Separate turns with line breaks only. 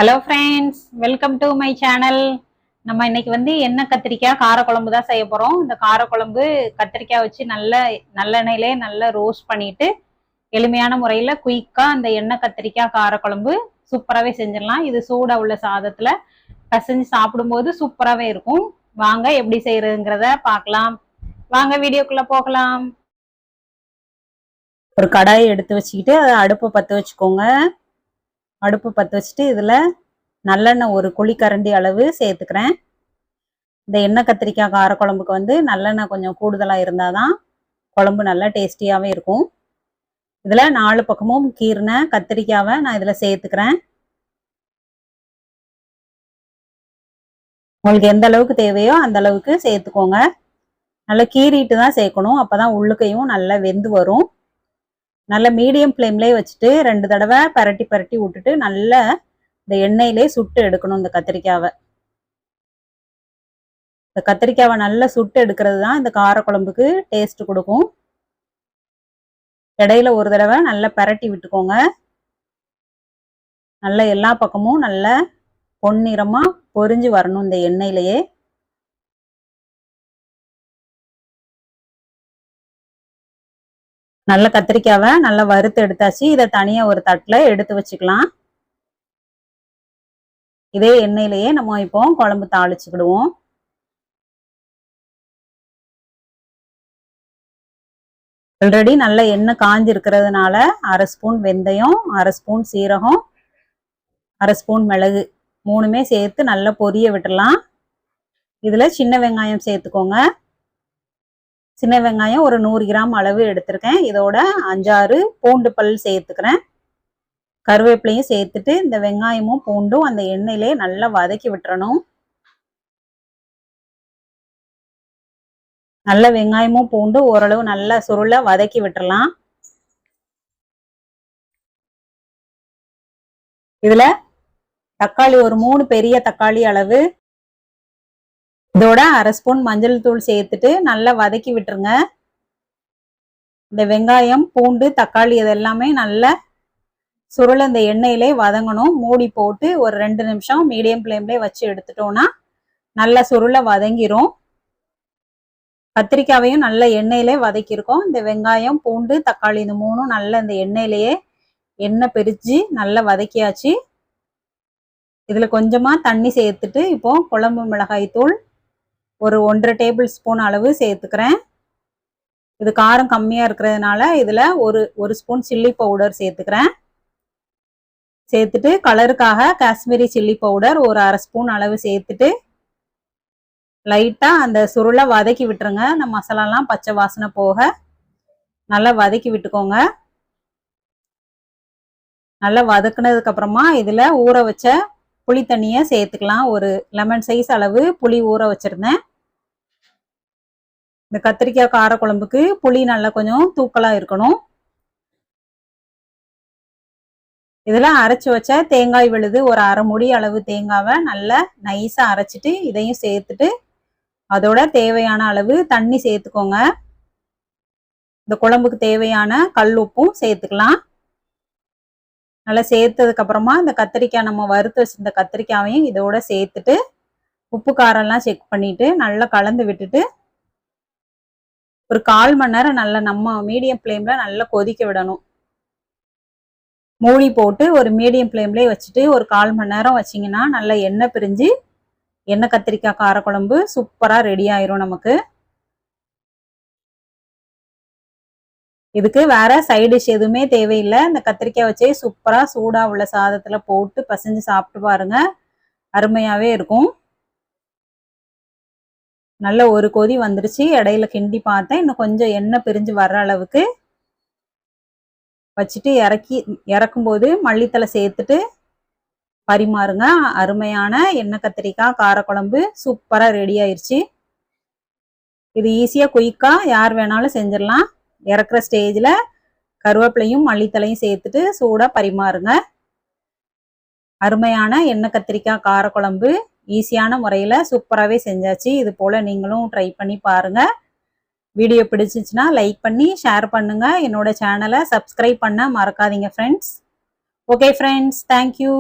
Hello friends, welcome to my channel. நம்ம இன்னைக்கு எண்ணெய் கத்திரிக்காய் காரக்குழம்பு தான் செய்ய போகிறோம். இந்த காரக்குழம்பு கத்திரிக்காய் வச்சு நல்லெண்ணெயிலே நல்லா ரோஸ்ட் பண்ணிட்டு எளிமையான முறையில் குயிக்காக அந்த எண்ணெய் கத்திரிக்காய் காரக்குழம்பு சூப்பராகவே செஞ்சிடலாம். இது சூடாக உள்ள சாதத்தில் பசஞ்சு சாப்பிடும்போது சூப்பராகவே இருக்கும். வாங்க எப்படி செய்யறதுங்கிறத பார்க்கலாம். வாங்க வீடியோக்குள்ளே போகலாம். ஒரு கடாயை எடுத்து வச்சுக்கிட்டு அதை அடுப்பை பற்ற வச்சுக்கோங்க. அடுப்பு பற்ற வச்சுட்டு இதில் நல்லெண்ணெய் ஒரு குழிக்கரண்டி அளவு சேர்த்துக்கிறேன். இந்த எண்ணெய் கத்திரிக்காய் காரக்குழம்புக்கு நல்லெண்ணெய் கொஞ்சம் கூடுதலாக இருந்தால் தான் குழம்பு நல்லா டேஸ்டியாகவே இருக்கும். இதில் 4 பக்கமும் கீறின கத்திரிக்காவை நான் இதில் சேர்த்துக்கிறேன். உங்களுக்கு எந்த அளவுக்கு தேவையோ அந்த அளவுக்கு சேர்த்துக்கோங்க. நல்லா கீறிட்டு தான் சேர்க்கணும், அப்போ தான் உள்ளுக்கையும் நல்லா வெந்து வரும். நல்ல மீடியம் ஃப்ளேம்லேயே வச்சுட்டு 2 தடவை பரட்டி பரட்டி விட்டுட்டு நல்லா இந்த எண்ணெயிலே சுட்டு எடுக்கணும். இந்த கத்திரிக்காவை நல்லா சுட்டு எடுக்கிறது தான் இந்த காரக்குழம்புக்கு டேஸ்ட் கொடுக்கும். இடையில ஒரு தடவை நல்லா பரட்டி விட்டுக்கோங்க. நல்லா எல்லா பக்கமும் நல்லா பொன்னிறமாக பொரிஞ்சு வரணும் இந்த எண்ணெயிலேயே. நல்ல கத்திரிக்காவை நல்லா வறுத்து எடுத்தாச்சு. இதை தனியாக ஒரு தட்டில் எடுத்து வச்சுக்கலாம். இதே எண்ணெயிலேயே நம்ம இப்போ குழம்பு தாளிச்சுக்கிடுவோம். ஆல்ரெடி நல்ல எண்ணெய் காஞ்சி இருக்கிறதுனால 1/2 ஸ்பூன் வெந்தயம், 1/2 ஸ்பூன் சீரகம், 1/2 ஸ்பூன் மிளகு 3மே சேர்த்து நல்லா பொரிய விட்டுடலாம். இதில் சின்ன வெங்காயம் சேர்த்துக்கோங்க. சின்ன வெங்காயம் ஒரு 100 கிராம் அளவு எடுத்திருக்கேன். இதோட 5-6 பூண்டு பல் சேர்த்துக்கிறேன். கருவேப்பிலையும் சேர்த்துட்டு இந்த வெங்காயமும் பூண்டும் அந்த எண்ணெயிலே நல்லா வதக்கி விட்டுறணும். நல்ல வெங்காயமும் பூண்டு ஓரளவு நல்லா சுருள வதக்கி விட்டுறலாம். இதுல தக்காளி ஒரு 3 பெரிய தக்காளி அளவு, இதோட 1/2 ஸ்பூன் மஞ்சள் தூள் சேர்த்துட்டு நல்லா வதக்கி விட்டுருங்க. இந்த வெங்காயம் பூண்டு தக்காளி இதெல்லாமே நல்லா சுருள இந்த எண்ணெயிலே வதங்கணும். மூடி போட்டு ஒரு 2 நிமிஷம் மீடியம் ஃப்ளேம்லேயே வச்சு எடுத்துட்டோம்னா நல்லா சுருள வதங்கிரும். கத்திரிக்காவையும் நல்ல எண்ணெயிலே வதக்கியிருக்கோம். இந்த வெங்காயம் பூண்டு தக்காளி இந்த 3ம் நல்ல இந்த எண்ணெயிலேயே எண்ணெய் பிரிச்சு நல்லா வதக்கியாச்சு. இதுல கொஞ்சமா தண்ணி சேர்த்துட்டு இப்போ குழம்பு மிளகாய் தூள் ஒரு 1/2 டேபிள் ஸ்பூன் அளவு சேர்த்துக்கிறேன். இது காரம் கம்மியா இருக்கிறதுனால இதுல ஒரு ஸ்பூன் சில்லி பவுடர் சேர்த்துக்கிறேன். சேர்த்துட்டு கலருக்காக காஷ்மீரி சில்லி பவுடர் ஒரு 1/2 ஸ்பூன் அளவு சேர்த்துட்டு லைட்டா அந்த சுருளை வதக்கி விட்டுருங்க. இந்த மசாலாலாம் பச்சை வாசனை போக நல்லா வதக்கி விட்டுக்கோங்க. நல்லா வதக்குனதுக்கு அப்புறமா இதுல ஊற வச்ச புளி தண்ணியை சேர்த்துக்கலாம். ஒரு லெமன் சைஸ் அளவு புளி ஊற வச்சிருந்தேன். இந்த கத்திரிக்காய் காரக்குழம்புக்கு புளி நல்லா கொஞ்சம் தூக்கலா இருக்கணும். இதுல அரைச்சு வச்ச தேங்காய் விழுது ஒரு 1/2 மூடி அளவு தேங்காவை நல்லா நைஸா அரைச்சிட்டு இதையும் சேர்த்துட்டு அதோட தேவையான அளவு தண்ணி சேர்த்துக்கோங்க. இந்த குழம்புக்கு தேவையான கல் உப்பும் சேர்த்துக்கலாம். நல்லா சேர்த்ததுக்கு அப்புறமா இந்த கத்திரிக்காய் நம்ம வறுத்து வச்சிருந்த கத்திரிக்காயையும் இதோட சேர்த்துட்டு உப்பு காரம்லாம் செக் பண்ணிட்டு நல்லா கலந்து விட்டுட்டு ஒரு 1/4 மணி நேரம் நல்லா நம்ம மீடியம் ஃப்ளேம்ல நல்லா கொதிக்க விடணும். மூடி போட்டு ஒரு மீடியம் ஃப்ளேம்லேயே வச்சுட்டு ஒரு 1/4 மணி நேரம் வச்சிங்கன்னா நல்லா எண்ணெய் பிரிஞ்சு எண்ணெய் கத்திரிக்காய் காரக்குழம்பு சூப்பராக ரெடி ஆயிரும் நமக்கு. இதுக்கு வேற சைட் டிஷ் எதுவுமே தேவையில்லை. இந்த கத்திரிக்காய் வச்சே சூப்பராக சூடாக உள்ள சாதத்தில் போட்டு பசஞ்சு சாப்பிட்டு பாருங்க, அருமையாகவே இருக்கும். நல்ல ஒரு கொதி வந்துருச்சு. இடையில கிண்டி பார்த்தேன், இன்னும் கொஞ்சம் எண்ணெய் பிரிஞ்சு வர்ற அளவுக்கு வச்சுட்டு இறக்கும்போது மல்லித்தலை சேர்த்துட்டு பரிமாறுங்க. அருமையான எண்ணெய் கத்திரிக்காய் காரக்குழம்பு சூப்பராக ரெடி ஆயிடுச்சு. இது ஈஸியாக குயிக்காக யார் வேணாலும் செஞ்சிடலாம். இறக்குற ஸ்டேஜில் கருவேப்பிலையும் மல்லித்தலையும் சேர்த்துட்டு சூடாக பரிமாறுங்க. அருமையான எண்ணெய் கத்திரிக்காய் காரக்குழம்பு ஈஸியான முறையில் சூப்பராகவே செஞ்சாச்சு. இது போல் நீங்களும் ட்ரை பண்ணி பாருங்கள். வீடியோ பிடிச்சிச்சுன்னா லைக் பண்ணி ஷேர் பண்ணுங்கள். என்னோட சேனலை சப்ஸ்கிரைப் பண்ண மறக்காதீங்க ஃப்ரெண்ட்ஸ். Okay friends, thank you.